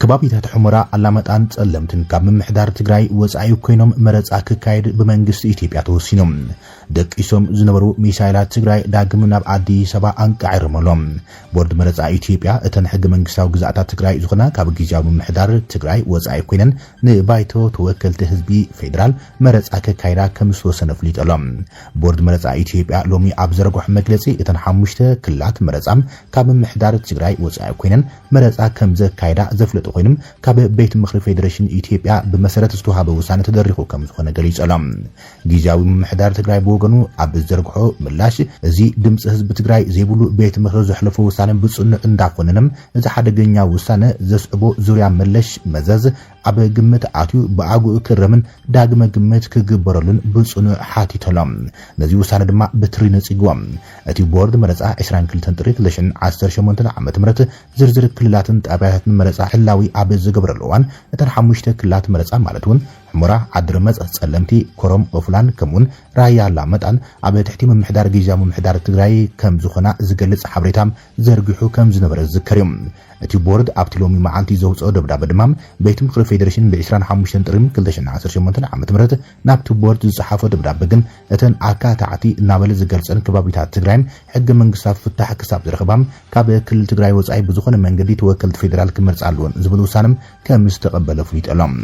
ከባቢታት ሕሙራ አላመጣን ጸለምትን ካብ ምምሕዳር ትግራይ ወጻኢ ኮይኖም መረጻ ክካይድ ብመንግስቲ ኢትዮጵያ ተወሲኖም ደቂሶም ዝነበሩ ሚሳይላት ትግራይ ዳግም ናብ አዲስ አበባ አንቃዕረመሎም ቦርድ መረጻ ኢትዮጵያ እተን ሕገ መንግስታዊ ግዛኣታት ትግራይ ዝኾና ካብ ጊዜያዊ ምምሕዳር ትግራይ ወጻኢ ኮይነን ንባይቶ ተወከልቲ ህዝቢ ፌደራል መረጻ ክካይዳ ከም ዝተወሰነ ፍሊጠሎም ቦርድ መረጻ ኢትዮጵያ ሎሚ ኣብ ዘርግሖ መግለጺ እተን 5 ክልላት መረጻም ካብ ምምሕዳር ትግራይ ወጻኢ ኮይነን መረጻ ከም ዘካይዳ ዘፍለጡ ኮይኖም ካብ ቤት ምክሪ ፌደሬሽን ኢትዮጵያ በመሰረት ዝተዋሃበ ውሳነ ተደሪኹ ከም ዝኾነ ገሊጸሎም ጊዜያዊ ምምሕዳር ትግራይ ወገኑ ኣብ ዘርግሖ ምላሽ እዚ ድምጽ ህዝቢ ትግራይ ዘይብሉ ቤት ምክሪ ዘሕለፈ ውሳነ ብጽኑዕ እንዳኾነንም እዚ ሓደገኛ ውሳነ ዘስዕቦ ዙርያ መለሽ መዘዝ ኣብ ግምት ኣትዩ ብኣጉኡ ክረምን ዳግመ ግምት ክግበረሉን ብጽኑዕ ሓቲተሎም ነዚ ውሳነ ድማ ብትሪ ነጽግዎም እቲ ቦርድ መረጻ 22 ጥሪ 2018 ዓመተ ምህረት ዝርዝር ክልላትን ጣብያታትን መረጻ ሕላዊ ኣብ ዝገብረሉ እዋን እተን 5 ክልላት መረጻ ማለት እውን ሕሙራ ዓድርመጽ ጸለምቲ ኮሮም ኦፍላን ከምኡን ራያ አላመጣን ኣብ ትሕቲ ምምሕዳር ጊዜያዊ ምምሕዳር ትግራይ ከም ዝኾና ዝገልጽ ሓበሬታም ዘርጊሑ ከም ዝነበረ ዝከርዮም እቲ ቦርድ ኣብቲ ሎሚ መዓልቲ ዘውፅኦ ደብዳቤ ድማ ቤት ምክሪ ፌደሬሽን ብ25 ጥሪ 2018 ዓመተ ምህረት ናብቲ ቦርድ ዝጽሓፈ ደብዳቤ ግን እተን ኣካታዕቲ እናበለ ዝገልጸን ከባቢታት ትግራይን ሕገ መንግስታዊ ፍታሕ ክሳብ ዝረኸባም ካብ ክልል ትግራይ ወጻኢ ብዝኾነ መንገዲ ተወከልቲ ፌደራል ክመርጽ ኣለዎን ዝብል ውሳነም ከም ዝተቐበለ ፍሊጠሎም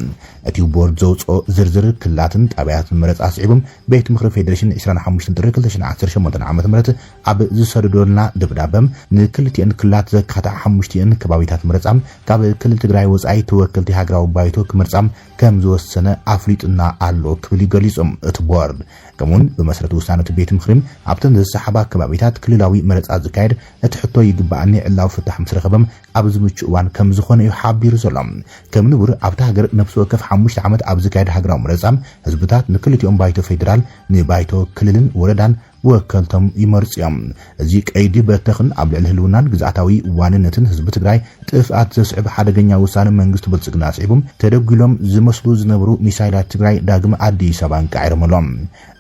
እቲ ቦርድ ዘውፅኦ ዝርዝር ክልላትን ጣብያትን መረጻ ስዒቦም ቤት ምክሪ ፌደሬሽን 25 ጥሪ 2018 ዓመተ ምህረት ኣብ ዝሰደዶልና ደብዳቤም ንክልቲአን ክልላት ዘካታዕ 5 ከባቢታት መረጻም ካብ ክልል ትግራይ ወጻኢ ተወከልቲ ሃገራዊ ባይቶ ክመርጻም ከም ዝወሰነ ኣፍሊጥና ኣሎ ክብል ይገልጾም እቲ ቦርድ ከምኡን በመሰረት ውሳነ ቤት ምክሪም ኣብተን ዝሰሓባ ከባቢታት ክልላዊ መረጻ ዝካየድ እቲ ሕቶ ይግባእኒ ዕላው ፍታሕ ምስረኸበም ኣብ ዝምቹ እዋን ከም ዝኾነ እዩ ሓቢሩ ዘሎም ከም ንቡር ኣብታ ሃገር ነፍሲ ወከፍ 5 ዓመት ኣብ ዝካየድ ሃገራዊ መረጻም ህዝብታት ንክልቲኦም ባይቶ ፌደራል ንባይቶ ክልልን ወረዳን ወከልቶም ይመርጽዮም እዚ ቀይዲ በተኽን ኣብ ልዕሊ ህልውናን ግዛታዊ ዋንነትን ህዝቢ ትግራይ ጥፍኣት ዘስዕብ ሓደገኛ ውሳነ መንግስቲ ብልጽግና ስዒቦም ተደጊሎም ዝመስሉ ዝነበሩ ሚሳይላት ትግራይ ዳግም አዲስ አበባ አንቃዕረመሎም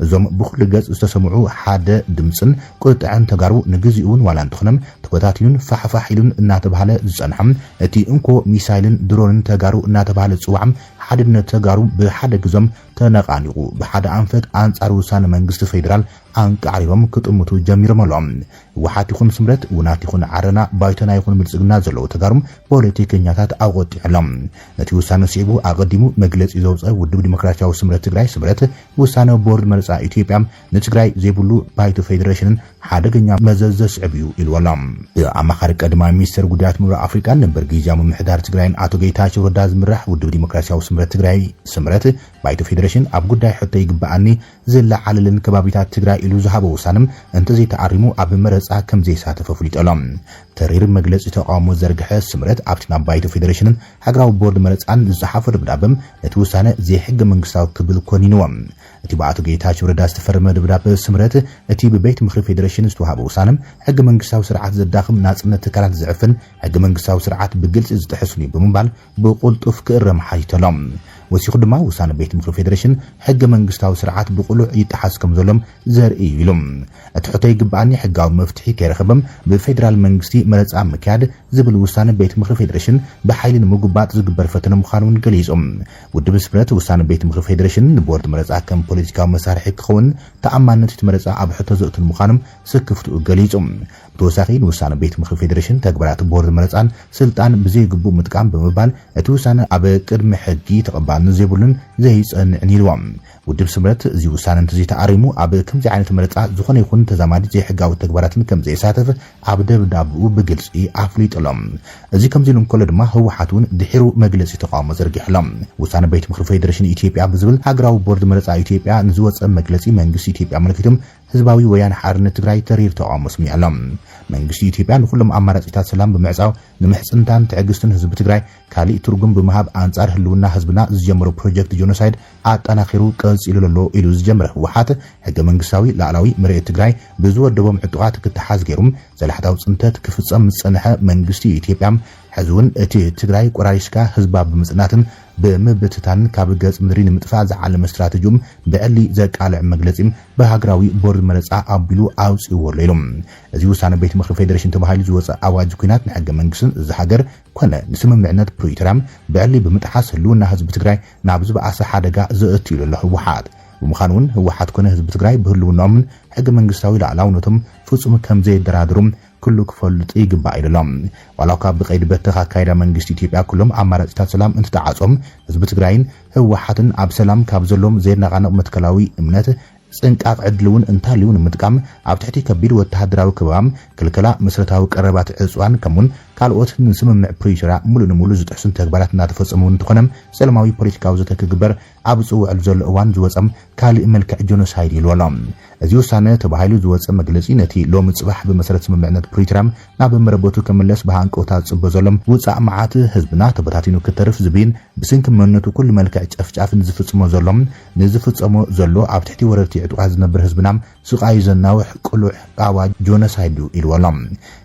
እዞም ብኩሉ ገጽ ዝተሰምዑ ሓደ ድምጽን ቁጥዕን ተጋሩ ንግዚኡን ዋላ እንትኾነም ተበታትዩን ፋሕፋሒሉን እናተባሃለ ዝጸንሐም እቲ እንኮ ሚሳይልን ድሮንን ተጋሩ እናተባሃለ ጽዋዕም ሓድነት ተጋሩ ብሓደ ግዞም ተነቃኒቁ ብሓደ አንፈት አንጻር ውሳነ መንግስቲ ፌደራል አንቃሪሮም ክጥምቱ ጀሚሮም ኣሎም ወሓት ይኹን ስምረት ውናት ይኹን ዓረና ባይቶና ይኹን ብልጽግና ዘለው ተጋሩም ፖለቲከኛታት ኣቆጢዕሎም ነቲ ውሳነ ሲቡ ኣቀዲሙ መግለጺ ዘውፀ ውድብ ዲሞክራሲያዊ ስምረት ትግራይ ስምረት ውሳነ ቦርድ መረጻ ኢትዮጵያ ንትግራይ ዘይብሉ ባይቶ ፌደሬሽንን ሓደገኛ መዘዝ ዘስዕብ እዩ ኢልወሎም ኣማኻሪ ቀዳማይ ሚኒስትር ጉዳያት ምብራቕ ኣፍሪካ ነበር ጊዜያዊ ምምሕዳር ትግራይን ኣቶ ጌታቸው ረዳ ዝምራሕ ውድብ ዲሞክራሲያዊ ስምረት ትግራይ ስምረት ባይቶ ፌደሬሽን ኣብ ጉዳይ ሕቶ ይግባኣኒ ዝለዓለልን ከባቢታት ትግራይ ኢሉ ዝሃበ ውሳነም እንተዘይ ተዓሪሙ ኣብ መረጻ ከም ዘይሳተፈ ፍሊጠሎም ተሪር መግለጺ ተቃውሞ ዘርግሐ ስምረት ኣብቲ ናብ ባይቶ ፌደሬሽንን ሃገራዊ ቦርድ መረጻን ዝሓፈ ደብዳቤም ነቲ ውሳነ ዘይሕገ መንግስታዊ ክብል ኮኒንዎም እቲ በኣቶ ጌታቸው ረዳ ዝተፈረመ ደብዳቤ ስምረት እቲ ብቤት ምክሪ ፌደሬሽን ዝተዋሃበ ውሳነም ሕገ መንግስታዊ ስርዓት ዘዳኽም ናጽነት ትካላት ዝዕፍን ሕገ መንግስታዊ ስርዓት ብግልጽ ዝጥሕስን እዩ ብምባል ብቁልጡፍ ክእረም ሓቲተሎም ወሲኹ ድማ ውሳነ ቤት ምክሪ ፌደሬሽን ሕገ መንግስታዊ ስርዓት ብቁሉዕ ይጥሓስ ከም ዘሎም ዘርኢ ኢሎም እቲ ሕቶ ይግባኣኒ ሕጋዊ መፍትሒ ከይረኸበም ብፌደራል መንግስቲ መረጻ ምክያድ ዝብል ውሳነ ቤት ምክሪ ፌደሬሽን ብሓይሊ ንምጉባጥ ዝግበር ፈተነ ምዃኑን ገሊጾም ውድብ ስምረት ውሳነ ቤት ምክሪ ፌደሬሽን ንቦርድ መረጻ ከም ፖለቲካዊ መሳርሒ ክኸውን ተኣማንነት እቲ መረጻ ኣብ ሕቶ ዘእቱን ምዃኑም ስክፍትኡ ገሊጾም ብተወሳኺ ንውሳነ ቤት ምክሪ ፌደሬሽን ተግባራት ቦርድ መረጻን ስልጣን ብዘይግቡእ ምጥቃም ብምባል እቲ ውሳነ ኣብ ቅድሚ ሕጊ ተቐባልነት ዘይብሉን ዘይጸንዕን ኢልዎም ውድብ ስምረት እዚ ውሳነ እንተዘይተኣሪሙ ኣብ ከምዚ ዓይነት መረጻ ዝኾነ ይኹን ተዛማዲ ዘይሕጋዊ ተግባራትን ከም ዘይሳተፍ ኣብ ደብዳቤኡ ብግልጺ ኣፍሊጦሎም እዚ ከምዚ ኢሉ እንከሎ ድማ ህወሓት እውን ድሒሩ መግለጺ ተቃውሞ ዘርጊሕሎም ውሳነ ቤት ምክሪ ፌደሬሽን ኢትዮጵያ ብዝብል ሃገራዊ ቦርድ መረጻ ኢትዮጵያ ንዝወፀ መግለጺ መንግስቲ ኢትዮጵያ መልክቶም ህዝባዊ ወያነ ሓርነት ትግራይ ተሪር ተቃውሞ ስሚዓሎም መንግስቲ ኢትዮጵያ ንኩሎም ኣማራጺታት ሰላም ብምዕጻው ንምሕጽንታን ትዕግስትን ህዝቢ ትግራይ ካሊእ ትርጉም ብምሃብ አንጻር ህልውና ህዝብና ዝጀመሩ ፕሮጀክት ጆኖሳይድ ኣጠናኺሩ ቀጽኢሉ ኣሎ ኢሉ ዝጀመረ ህወሓት ሕገ መንግስታዊ ላዕላዊ መሬት ትግራይ ብዝወደቦም ዕጡቃት ክትሓዝ ገይሩም ዘለሓታዊ ጽንተት ክፍጸም ዝጸንሐ መንግስቲ ኢትዮጵያ ሕዝውን እቲ ትግራይ ቆራሪስካ ህዝባ ብምጽናትን بمبتتان ካብ ገጽ ምድሪ ንምጥፋእ ዝዓለመ ስትራቴጂም ብዕሊ ዘቃልዕ መግለጺም በሃገራዊ ቦርድ መረጻ ኣቢሉ ኣውጽእዎ ኢሎም እዚ ውሳነ ቤት ምክሪ ፌደሬሽን ተባሂሉ ዝወፀ ኣዋጅ ኩናት ንሕገ መንግስትን ዝሃገር ኮነ ንስምምዕነት ፕሪቶሪያ ብዕሊ ብምጥሓስ ህልውና ህዝቢ ትግራይ ናብ ዝበኣሰ ሓደጋ ዘእትዩ ኣሎ ህወሓት ومخانون هو حد كونه حزب تግራይ بهلونهم حق መንግስታዊ ላዕላውነቶም ፍጹም ከም ዘይደራደሩም ኩሉ ክፈልጥ ይግባእ ኢሎም ዋላው ካብ ብቀይድ በተኻካይዳ መንግስት ኢትዮጵያ ኩሎም ኣማራጭታት ሰላም እንትተዓጾም ህዝብ ትግራይን ህወሓትን ኣብ ሰላም ካብ ዘሎም ዘይናቃነቕ መትከላዊ እምነት ጽንቃቅ ዕድሉን እንታሊውን ምጥቃም ኣብ ትሕቲ ከቢድ ወተሃደራዊ ክባም ክልከላ መሰረታዊ ቀረባት ዕጽዋን ከሙን ካልኦት ንስምምዕ ፕሪቶሪያ ሙሉንሙሉ ዝጥሕሱን ተግባራት እናተፈጸሙ እንትኾነም ሰላማዊ ፖለቲካዊ ዘተክግበር ኣብ ጽውዕል ዘሎ እዋን ዝወጸም ካልእ መልክዕ ጆኖሳይድ ይልወሎም እዚ ውሳነ ተባሂሉ ዝወጸ መግለጺ ነቲ ሎም ጽባሕ ብመሰረት ስምምዕነት ፕሪቶሪያ ናብ መረበቱ ከመለስ በሃንቆታ ጽበ ዘሎም ውጻእ መዓት ህዝብና ተበታቲኑ ከተርፍ ዝብን ብስንክ መንነቱ ኩሉ መልክዕ ጨፍጫፍን ዝፍጽሞ ዘሎም ንዝፍጸሞ ዘሎ ኣብ ትሕቲ ወረርቲ ዕጡቃ ዝነብር ህዝብና ስቃይ ዘናውሕ ቁሉዕ ኣዋጅ ጆኖሳይድ ይልወሎም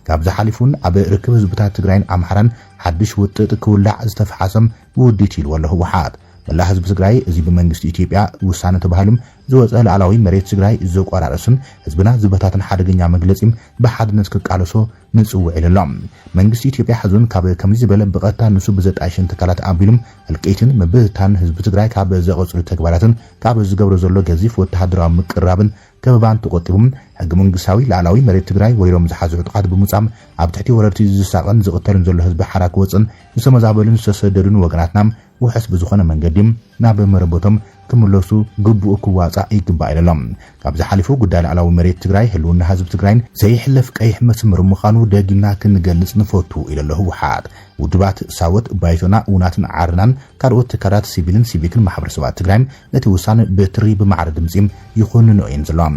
ካብ ዝሓሊፉን ኣብ ርክብ ህዝብታት ትግራይን ኣምሓራን ሓድሽ ውጥጥ ክውላዕ ዝተፈሓሰም ውዲት ይልወሎ ህወሓት መላ ህዝብ ትግራይ እዚ ብመንግስቲ ኢትዮጵያ ውሳነ ተባሂሉም ዝወፀ ላዕላዊ መሬት ትግራይ ዘቆራረስን ህዝብና ዝበታትን ሓደገኛ መግለጺም በሓድነት ክቃለሶ ንጽውዕ ኢሎም መንግስቲ ኢትዮጵያ ሕዙን ካብ ከምዚ ዝበለ በቀታ ንሱ ብዘጣሽን ተካላት ኣቢሉም ህልቀይትን መብታን ህዝብ ትግራይ ካብ ዘቆጽሩ ተግባራትን ካብ ዝገብሮ ዘሎ ገዚፍ ወተሃደራዊ ምቅራብን ከበባን ተቆጢቡም ሕግ መንግስታዊ ላዕላዊ መሬት ትግራይ ወይሮም ዝሓዙ ዕጡቃት ብምጻም ኣብ ትሕቲ ወረርቲ ዝሳቀን ዝቕተልን ዘሎ ህዝቢ ሓራክ ወጽን ንሰመዛበሉን ዝተሰደዱን ወገናትናም ውሕስ ብዝኾነ መንገዲም ናብ መረበቶም ክምለሱ ግቡእ ክዋጻእ ይግባእ ኢሎም ካብ ዝሓሊፉ ጉዳይ ላዕላዊ መሬት ትግራይ ህልውና ህዝብ ትግራይን ዘይሕለፍ ቀይሕ መስመር ምዃኑ ደጊምና ክንገልጽ ንፈቱ ኢለሎ ህወሓት ውድባት ሳወት ባይቶና ኡናትን ዓርናን ካልኦት ትካላት ሲቪልን ሲቪክን ማሕበረሰባት ትግራይም ነቲ ውሳነ በትሪ ብማዕረ ድምጺም ይኹንኑ እዮም ዘሎም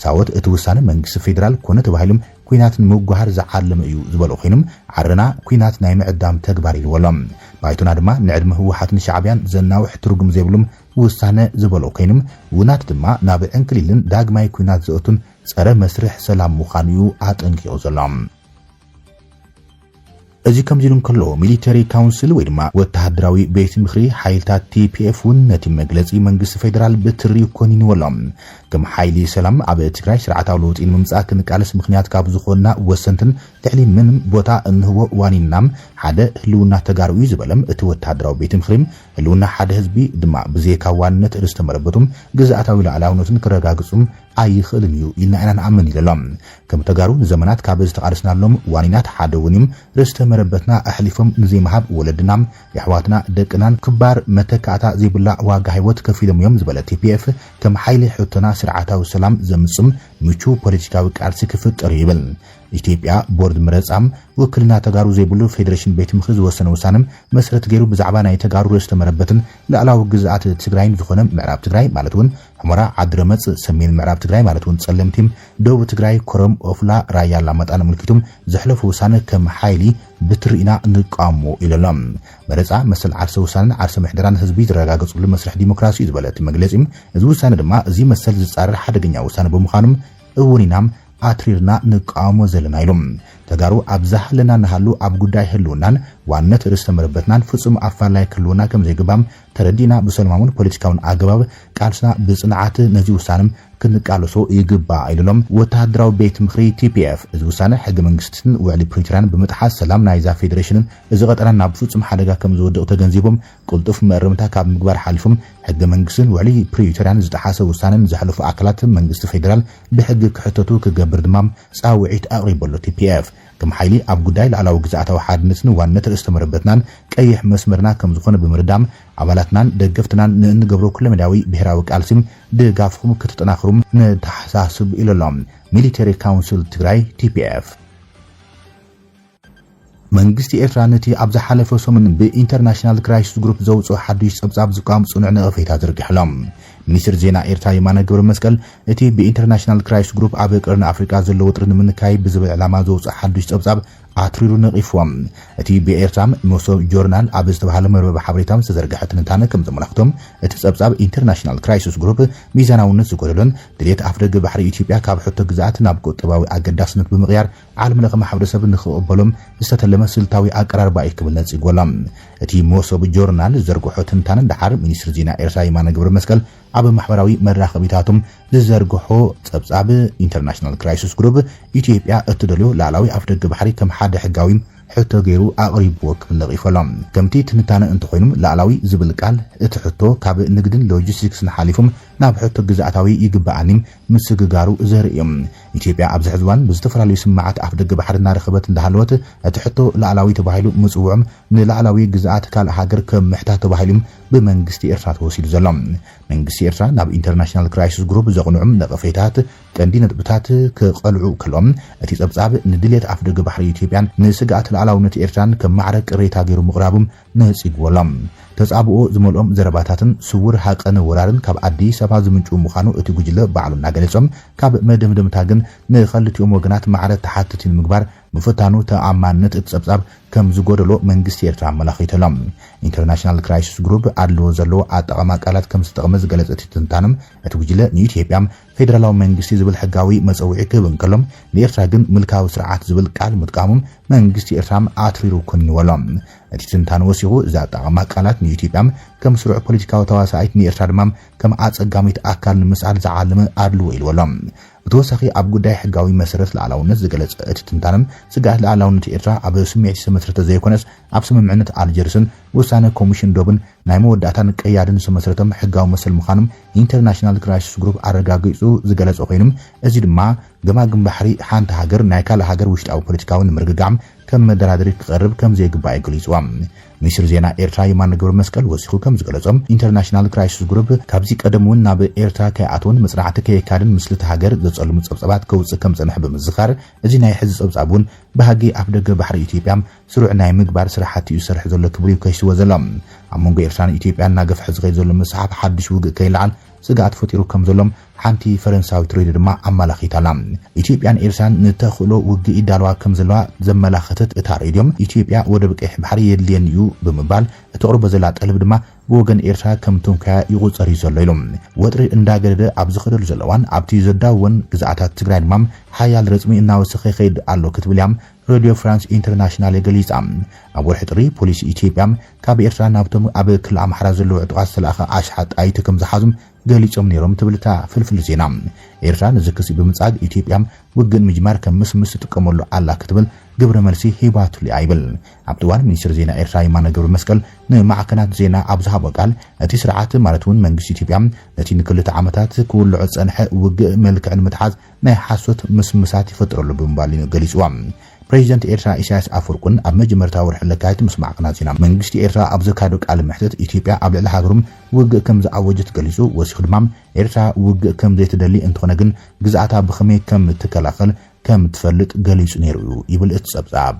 ሳወት እቲ ውሳነ መንግስቲ ፌደራል ኮነ ተባሂሎም ኩናትን ምጓሃር ዝዓለመ እዩ ዝበሉ ኮይኖም ዓርና ኩናት ናይ ምዕዳም ተግባር ይልወሎም ባይቶና ድማ ንዕድመ ህወሓትን ሻዕብያን ዘናውሕ ትርጉም ዘይብሎም ውሳነ ዝበሉ ኮይኖም ውናት ድማ ናብ ዕንክሊልን ዳግማይ ኩናት ዘእቱን ጸረ መስርሕ ሰላም ምዃኑ ኣጠንቂቑ ዘሎም እዚ ከምዚሉን ከሎ ሚሊተሪ ካውንስል ወይ ድማ ወተሃደራዊ ቤት ምክሪ ሓይልታት TPF ነቲ መግለጺ መንግስቲ ፌደራል ብትሪ ኮኒንወሎም ከም ሓይሊ ሰላም ኣብ ትግራይ ስርዓታዊ ለውጢ ንምምጻእ ክንቃለስ ምክንያት ካብ ዝኾና ወሰንትን ልዕሊ ምንም ቦታ እንህቦ ዋኒናም ሓደ ህልውና ተጋርኡ ዝበለም እቲ ወተሃደራዊ ቤት ምክሪም ህልውና ሓደ ህዝቢ ድማ ብዘይካ ዋንነት ርስተ መረበቱም ግዛኣታዊ ላዕላውነትን ክረጋግጹም ኣይኽእልን እዩ ኢልና ኢና ንኣምን ኢሎም ከም ተጋሩ ንዘመናት ካብ ዝተቃለስናሎም ዋኒናት ሓደ ውንም ርስተ መረበትና ኣሕሊፎም ንዘይመሃብ ወለድናም የሕዋትና ደቅናን ክባር መተካእታ ዘይብላ ዋጋ ህይወት ከፊሎም እዮም ዝበለ TPF ከም ሓይሊ ሕቶና ስርዓታዊ ሰላም ዘምጽም ምቹ ፖለቲካዊ ቃልሲ ክፍጠር ይብል ኢትዮጵያ ቦርድ መረጻም ወክልና ተጋሩ ዘይብሉ ፌደሬሽን ቤት ምክሪ ዝወሰነ ውሳነም መሰረት ገይሩ ብዛዕባ ናይ ተጋሩ ርስተ መረበትን ላዕላዊ ግዛኣት ትግራይን ዝኾነ ምዕራብ ትግራይ ማለት እውን ሕሞራ ዓድረመጽ ሰሜን ምዕራብ ትግራይ ማለት እውን ጸለምቲም ደቡብ ትግራይ ኮረም ኦፍላ ራያ አላማጣን ምልክቱም ዘሕለፉ ውሳነ ከም ሓይሊ ብትርኢና ንቃሞ ኢሎም መረጻ መሰል ዓርሰ ውሳነን ዓርሰ ምሕደራን ህዝቢ ዝረጋገጽሉ መስርሕ ዲሞክራሲ ዝበለት መግለጺም እዚ ውሳነ ድማ እዚ መሰል ዝጻረር ሓደገኛ ውሳነ ብምዃኑም እውኒናም ኣትሪርና ንቃሞ ዘለና ኢሎም ተጋሩ ኣብዛህለና ንሃሉ ኣብ ጉዳይ ህልውናን ዋነት ርስተ መረበትናን ፍጹም ኣፋላይ ክህልውና ከም ዘይግባም ተረዲና ብሰላማውን ፖለቲካውን ኣገባብ ቃልስና ብጽንዓት ነዚ ውሳነም ክንቃለሶ ይግባእ ኢሎም ወተሃደራዊ ቤት ምክሪ TPF እዚ ውሳነ ሕገ መንግስትን ውዕሊ ፕሪቶሪያን ብምጥሓስ ሰላም ናይዛ ፌደሬሽንን እዚ ቀጠና ናብ ፍጹም ሓደጋ ከም ዝወድቕ ተገንዚቦም ቁልጡፍ መርምታ ካብ ምግባር ሓሊፎም ሕገ መንግስትን ውዕሊ ፕሪቶሪያን ዝጠሓሰ ውሳነን ዝሕለፉ ኣካላት መንግስቲ ፌደራል ብሕጊ ክሕተቱ ክገብር ድማ ጻውዒት ኣቕሪበሎ TPF ከም ሓይሊ ኣብ ጉዳይ ላዕላዊ ግዛኣታዊ ሓድነትን ዋነት ርእስተ መረበትናን ቀይሕ መስመርና ከም ዝኾነ ብምርዳም ኣባላትናን ደገፍትናን ንገብሮ ኩሉ መዳዊ ብሔራዊ ቃልሲም ድጋፍኩም ክትጠናኽሩም ንተሓሳስብ ኢሎም ሚሊተሪ ካውንስል ትግራይ TPF መንግስቲ ኤርትራ ነቲ ኣብ ዝሓለፈ ሰሙን ብኢንተርናሽናል ክራይሲስ ግሩፕ ዘውፅኦ ሓዱሽ ጸብጻብ ዝቃወም ጽኑዕ ነቐፌታ ዘርጊሖም ሚኒስትር ዜና ኤርትራ የማነ ገብረ መስቀል እቲ ብኢንተርናሽናል ክራይሲስ ግሩፕ ኣብ ቀርኒ ኣፍሪቃ ዘሎ ውጥረት ንምንካይ ብዝብል ዕላማ ዘውፅኦ ሓዱሽ ጸብጻብ አትሪሩ ነቂፎም እቲ በኤርትራም መሶብ ጆርናል ኣብ ዝተባሃለ መርበብ ሓበሬታም ዝተዘርግሐ ትንታነ ከም ዘመላኽቶም እቲ ጸብጻብ ኢንተርናሽናል ክራይሲስ ግሩፕ ሚዛናውነት ዝጎደሎን ድሌት ኣፍደገ ባሕሪ ኢትዮጵያ ካብ ሕቶ ግዛኣት ናብ ቁጠባዊ ኣገዳስነት ብምቕያር ዓለም ለኸ ማሕበረሰብ ንኽቕበሎም ዝተተለመ ስልታዊ ኣቀራርባ ክብል ነጽጎሎም እቲ መሶብ ጆርናል ዘርግሖ ትንታነ ድሓር ሚኒስትር ዜና ኤርትራ የማነ ገብረ መስቀል ኣብ ማሕበራዊ መራኸቢታቶም ዝዘርግሖ ጸብጻብ ኢንተርናሽናል ክራይሲስ ግሩፕ ኢትዮጵያ እትደልዮ ላዕላዊ ኣፍደገ ባሕሪ ከም ሓደ ሕጋዊ ሕቶ ገይሩ ኣቕሪብዎ ክብል ነቒፈሎም ከምቲ ትንታነ እንተኾይኑም ላዕላዊ ዝብል ቃል እቲ ሕቶ ካብ ንግድን ሎጂስቲክስን ሓሊፎም ናብ ሕቶ ግዛኣታዊ ይግባኣኒ ምስግጋሩ ዘርእዮም ኢትዮጵያ ኣብ ዝሕዝዋን ብዝተፈላለዩ ስማዓት ኣፍደገ ባሕሪ እናረኸበት እንዳሃለወት እቲ ሕቶ ላዕላዊ ተባሂሉ ምጽውዖም ንላዕላዊ ግዛኣት ካልእ ሃገር ከም ምሕታት ተባሂሎም ብመንግስቲ ኤርትራ ተወሲዱ ዘሎ መንግስቲ ኤርትራ ናብ ኢንተርናሽናል ክራይሲስ ግሩፕ ዘቕንዑም ነቐፌታት ቀንዲ ነጥብታት ክቐልዑ ከሎም እቲ ጸብጻብ ንድሌት ኣፍደገ ባሕሪ ኢትዮጵያን ንስጋኣት ላዕላውነት ኤርትራን ከም ማዕረግ ቅሬታ ገይሩ ምቕራቦም ነጺግዎሎም ተጻብኦ ዝመልኦም ዘረባታትን ስውር ሓቀነ ወራርን ካብ ኣዲስ ኣበባ ዝምንጩ ምዃኑ እቲ ጉጅለ ባዕሉ እናገለጾም ካብ መደምደምታ ግን ንኽልቲኦም ወገናት ማዕረት ተሓትት ንምግባር ምፍታኑ ተኣማንነት እቲ ጸብጻብ ከም ዝጎደሎ መንግስቲ ኤርትራ ኣመላኺተሎም ኢንተርናሽናል ክራይሲስ ግሩፕ ኣድልዎ ዘለዎ ኣጠቓቕማ ቃላት ከም ዝተጠቕመ ዝገለጸ እቲ ትንታኖም እቲ ጉጅለ ንኢትዮጵያ ፌደራላዊ መንግስቲ ዝብል ሕጋዊ መፀውዒ ክህብ እንከሎም ንኤርትራ ግን ምልካዊ ስርዓት ዝብል ቃል ምጥቃሞም መንግስቲ ኤርትራ ኣትሪሩ ኮንይወሎም እቲ ትንታነ ወሲኹ እዛ ኣጠቓቕማ ቃላት ንኢትዮጵያ ከም ስሩዕ ፖለቲካዊ ተዋሳኢት ንኤርትራ ድማ ከም ኣጸጋሚት ኣካል ንምስዓል ዝዓለመ ኣድልዎ ኢልወሎም ብተወሳኺ ኣብ ጉዳይ ሕጋዊ መሰረት ላዕላውነት ዝገለጸ እቲ ትንታነም ስጋኣት ላዕላውነት ኤርትራ ኣብ ስምዒት ዝተመስረተ ዘይኮነስ ኣብ ስምምዕነት ኣልጀርስን ውሳነ ኮሚሽን ዶብን ናይ መወዳእታን ቀያድን ዝተመስረቶም ሕጋዊ መሰል ምዃኖም ኢንተርናሽናል ክራይሲስ ግሩፕ ኣረጋጊጹ ዝገለጸ ኮይኖም እዚ ድማ ገማግም ባሕሪ ሓንቲ ሃገር ናይ ካልእ ሃገር ውሽጣዊ ፖለቲካዊ ንምርግጋዕ ከም መደራደሪ ክቐርብ ከም ዘይግባእ ገሊጹዎም ሚኒስትር ዜና ኤርትራ የማነ ገብረ መስቀል ወሲኹ ከም ዝገለጾም ኢንተርናሽናል ክራይሲስ ግሩፕ ካብዚ ቀደም እውን ናብ ኤርትራ ከይኣትውን መጽናዕቲ ከይካድን ምስልቲ ሃገር ዘጸልሙ ጸብጻባት ከውፅእ ከም ዝጸንሐ ብምዝኻር እዚ ናይ ሕዚ ጸብጻብ እውን ብሃጊ ኣፍደገ ባሕሪ ኢትዮጵያ ስሩዕ ናይ ምግባር ስራሕቲ እዩ ዝሰርሕ ዘሎ ክብሪ ከይስዎ ዘሎ ኣብ መንጎ ኤርትራን ኢትዮጵያን እናገፍሐ ዝኸይድ ዘሎ መስሓብ ሓድሽ ውግእ ከይለዓል ስጋኣት ፈጢሩ ከም ዘሎም ሓንቲ ፈረንሳዊት ሬድዮ ድማ ኣመላኺታላ ኢትዮጵያን ኤርትራን ንተኽእሎ ውግእ ይዳልዋ ከም ዘለዋ ዘመላኸተት እታ ሬድዮም ኢትዮጵያ ወደብ ቀይሕ ባሕሪ የድልየን እዩ ብምባል እተቕርቦ ዘላ ጠልብ ድማ ብወገን ኤርትራ ከም ትንከያ ይቑፀር እዩ ዘሎ ኢሎም ወጥሪ እንዳገደደ ኣብ ዝኸደሉ ዘለዋን ኣብቲ ዘዳውን ግዛኣታት ትግራይ ድማ ሓያል ረፅሚ እናወሰኸ ይኸይድ ኣሎ ክትብል እያ ሬድዮ ፍራንስ ኢንተርናሽናል የገሊጻ ኣብ ወርሒ ጥሪ ፖሊሲ ኢትዮጵያ ካብ ኤርትራ ናብቶም ኣብ ክልል ኣምሓራ ዘለዉ ዕጡቓት ዝተለኣኸ ኣሽሓት ጣይቲ ከም ዝሓዙም ገሊጾም ነይሮም ትብልታ ፍልፍል ዜና ኤርትራ ንዝክሲ ብምጻግ ኢትዮጵያ ውግን ምጅማር ከም ምስ ትጥቀመሉ ኣላ ክትብል ግብረ መልሲ ሂባቱሊ ኣይብል ኣብ እዋን ሚኒስትር ዜና ኤርትራ የማነ ገብረ መስቀል ንማዕከናት ዜና ኣብ ዝሃቦ ቃል እቲ ስርዓት ማለት እውን መንግስቲ ኢትዮጵያ ነቲ ንክልተ ዓመታት ክውልዖ ጸንሐ ውግእ መልክዕን ምትሓዝ ናይ ሓሶት ምስምሳት ይፈጥረሉ ብምባል ገሊጽዋ ፕሬዚደንት ኤርትራ ኢሳያስ አፈወርቂን ኣብ መጀመርታ ወርሒ ለካቲት ምስ ማዕከናት ዜና መንግስቲ ኤርትራ ኣብ ዘካየዶ ቃል ምሕተት ኢትዮጵያ ኣብ ልዕሊ ሃገሮም ውግእ ከም ዝኣወጀት ገሊጹ ወሲኹ ድማ ኤርትራ ውግእ ከም ዘይትደሊ እንትኾነ ግን ግዛኣታ ብኸመይ ከም ትከላኸል ከም ትፈልጥ ገሊጹ ነይሩ ይብል እቲ ጸብጻብ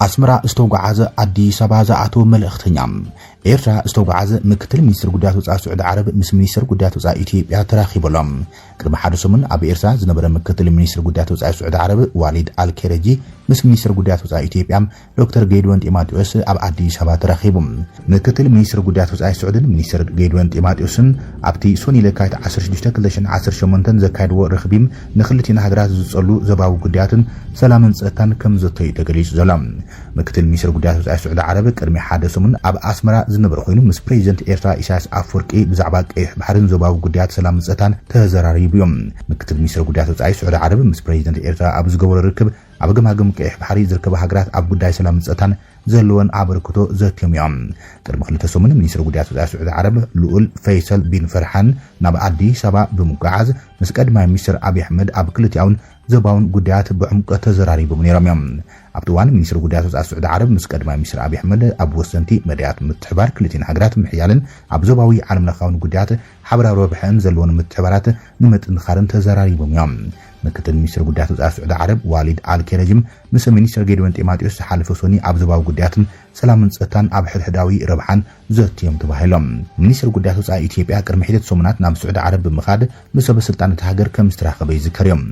ኣስመራ ዝተጓዓዘ ኣዲስ ኣበባ ዝኣተወ መልእኽተኛ ኤርትራ ዝተጓዓዘ ምክትል ሚኒስትር ጉዳያት ወጻኢ ሳዑዲ ዓረብ ምስ ሚኒስትር ጉዳያት ወጻኢ ኢትዮጵያ ተራኺቦም ቅድሚ ሓደ ሰሙን ኣብ ኤርትራ ዝነበረ ምክትል ሚኒስትር ጉዳያት ወጻኢ ሳዑዲ ዓረብ ዋሊድ አልኬረጂ ምስ ሚኒስትር ጉዳያት ወጻኢ ኢትዮጵያ ዶክተር ጌድወን ጢሞቴዎስ ኣብ ኣዲስ ኣበባ ተራኺቦም ምክትል ሚኒስትር ጉዳያት ወጻኢ ሳዑዲን ሚኒስትር ጌድወን ጢሞቴዎስን ኣብቲ ሶኒ ለካቲት 16 2018 ዘካየድዎ ርኽቢ ንኽልቲና ሃገራት ዝጸሉ ዘባዊ ጉዳያትን ሰላምን ጸጥታን ከም ዘተዩ ተገሊጹ ዘሎ ምክትል ሚኒስትር ጉዳያት ወጻኢ ሳዑዲ ዓረብ ቅድሚ ሓደ ሰሙን ኣብ ኣስመራ ዝነበረ ኮይኑ ምስ ፕሬዚደንት ኤርትራ ኢሳያስ አፈወርቂ ብዛዕባ ቀይሕ ባሕርን ዘባዊ ጉዳያት ሰላም ጸጥታን ተዘራሪቡ እዮም ምክትል ሚኒስትር ጉዳያት ወጻኢ ሳዑዲ ዓረብ ምስ ፕሬዚደንት ኤርትራ ኣብ ዝገበሮ ርክብ ኣብ ገማግም ቀይሕ ባሕሪ ዝርከባ ሃገራት ኣብ ጉዳይ ሰላም ጸጥታን ዘለወን ኣበርክቶ ዘትዮም እዮም ቅድሚ ክልተ ሰሙን ሚኒስትር ጉዳያት ወጻኢ ሳዑዲ ዓረብ ልኡል ፈይሰል ቢን ፈርሓን ናብ ኣዲስ ኣበባ ብምጓዓዝ ምስ ቀዳማይ ሚኒስትር አብይ አሕመድ ኣብ ክልቲኣውን ዘባውን ጉዳያት ብዕምቀት ተዘራሪቦም ነይሮም እዮም ኣብቲ እዋን ሚኒስትር ጉዳያት ወጻኢ ሳዑዲ ዓረብ ምስ ቀዳማይ ሚኒስትር አብይ አሕመድ ኣብ ወሰንቲ መድያት ምትሕባር ክልቲና ሃገራት ምሕያልን ኣብ ዘባዊ ዓለም ለኻውን ጉዳያት ሓበራዊ ረብሕን ዘለዎን ምትሕባራት ንምጥንኻርን ተዘራሪቦም እዮም ምክትል ሚኒስትር ጉዳያት ወጻኢ ሳዑዲ ዓረብ ዋሊድ አልኬረጂም ምስ ሚኒስትር ጌዲዮን ጢሞቴዎስ ሓለፈ ሶኒ ኣብ ዞባዊ ጉዳያትን ሰላምን ጸጥታን ኣብ ሕድሕዳዊ ረብሓን ዘትዮም ተባሂሎም ሚኒስትር ጉዳያት ወጻኢ ኢትዮጵያ ቅድሚ ሒደት ሰሙናት ናብ ስዑድ ዓረብ ብምኻድ ብሰበ ስልጣናት ሃገር ከም ዝተራኸበ ይዝከር እዮም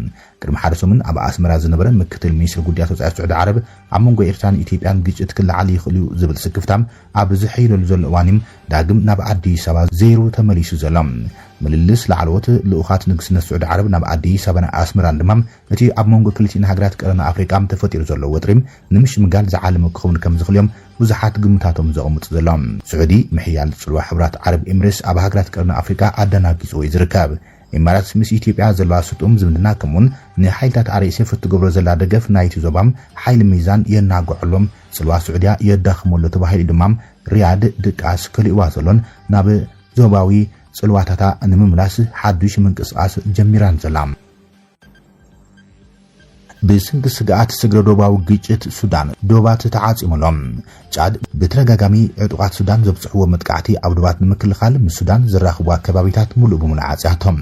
ቅድሚ ሓደ ሰሙን ኣብ ኣስመራ ዝነበረ ምክትል ሚኒስትር ጉዳያት ወጻኢ ስዑድ ዓረብ ኣብ መንጎ ኤርትራን ኢትዮጵያን ግጭት ክለዓል ይኽእል ዝብል ስክፍታም ኣብ ዝሕይለሉ ዘሎ እዋን ዳግም ናብ ኣዲስ ኣበባ ዘይሩ ተመሊሱ ዘሎ ምልልስ ላዕለዎት ልኡኻት ንግስነት ስዑድ ዓረብ ናብ ኣዲስ ኣበባን ኣስመራን ድማ እቲ ኣብ መንጎ ክልቲአን ሃገራት ቀረና ኣፍሪቃ ተፈጢሩ ዘሎ ወጥሪም ንምሽምጋል ዝዓለመ ክኸውን ከም ዝኽእልዮም ብዙሓት ግምታቶም ዘቐምጡ ዘሎም ስዑዲ ምሕያል ጽልዋ ሕብራት ዓረብ ኤምሬትስ ኣብ ሃገራት ቀረና ኣፍሪቃ ኣደናጊጹ ይዝርከብ ኢማራት ምስ ኢትዮጵያ ዘለዋ ስጡም ዝምድና ከምኡን ንሓይልታት RSF እትገብሮ ዘላ ደገፍ ናይቲ ዞባም ሓይሊ ሚዛን የናግዐሎም ጽልዋ ስዑድያ የዳኽመሉ ተባሂሉ ድማ ሪያድ ድቃስ ከሊእዋ ዘሎን ናብ ዞባዊ ጽልዋታታ ንምምላስ ሓዱሽ ምንቅስቓስ ጀሚራን ዘላ ብስንግ ስጋት ስግረ ዶባዊ ግጭት ሱዳን ዶባት ተዓጺሞሎም ጫድ ብተረጋጋሚ ዕጡቃት ሱዳን ዘብጽሕዎ መጥቃዕቲ ኣብ ዶባት ንምክልኻል ምስ ሱዳን ዝራኽቡ ኣከባቢታት ሙሉእ ብሙሉእ ዓጽያቶም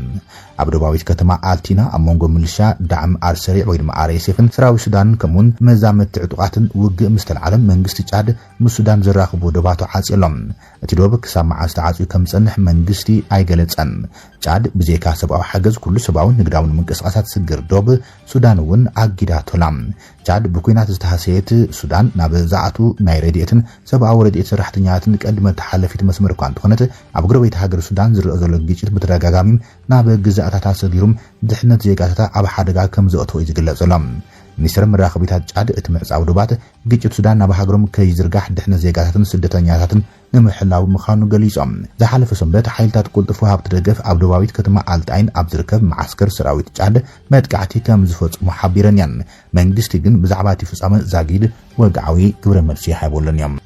ኣብ ዶባዊት ከተማ ኣልቲና ኣብ መንጎ ሚሊሻ ዳዕም ኣርሰሪዕ ወይ ድማ RSFን ሰራዊት ሱዳን ከምኡን መዛመቲ ዕጡቃትን ውግእ ምስ ተልዓለም መንግስቲ ጫድ ምስ ሱዳን ዝራኽቡ ዶባቱ ዓጺሎም እቲ ዶብ ክሳብ መዓዝ ተዓጽዩ ከም ዝጸንሕ መንግስቲ ኣይገለጸን ጫድ ብዘይካ ሰብኣዊ ሓገዝ ኩሉ ሰብኣውን ንግዳውን ምንቅስቓሳት ስግር ዶብ ሱዳን እውን ኣጊዳቶላም ጫድ ብኩናት ዝተሃሰየት ሱዳን ናብ ዝኣቱ ናይ ረድኤትን ሰብኣዊ ረድኤት ሰራሕተኛታትን ቀድመ ተሓለፊት መስመር እኳ እንትኾነት ኣብ ጎረቤት ሃገር ሱዳን ዝረአ ዘሎ ግጭት ብተደጋጋሚ ናብ ግዛእታታ ሰጊሮም ድሕነት ዜጋታታ ኣብ ሓደጋ ከም ዘእተው እዩ ዝግለጸሎም ሚኒስትር መራኸቢታት ጫድ እቲ ምዕጻው ዶባት ግጭት ሱዳን ናብ ሃገሮም ከይዝርጋሕ ድሕነት ዜጋታትን ስደተኛታትን ንምሕላው ምዃኑ ገሊጾም ዝሓለፈ ሰንበት ሓይልታት ቁልጥፍ ወሃብቲ ደገፍ ኣብ ዶባዊት ከተማ ኣልጣይን ኣብ ዝርከብ ማዓስከር ሰራዊት ጫድ መጥቃዕቲ ከም ዝፈጽሙ ሓቢረን እየን መንግስቲ ግን ብዛዕባ እቲ ፍጻመ ዛጊድ ወግዓዊ ግብረ መልሲ ሃይቦለን እዮም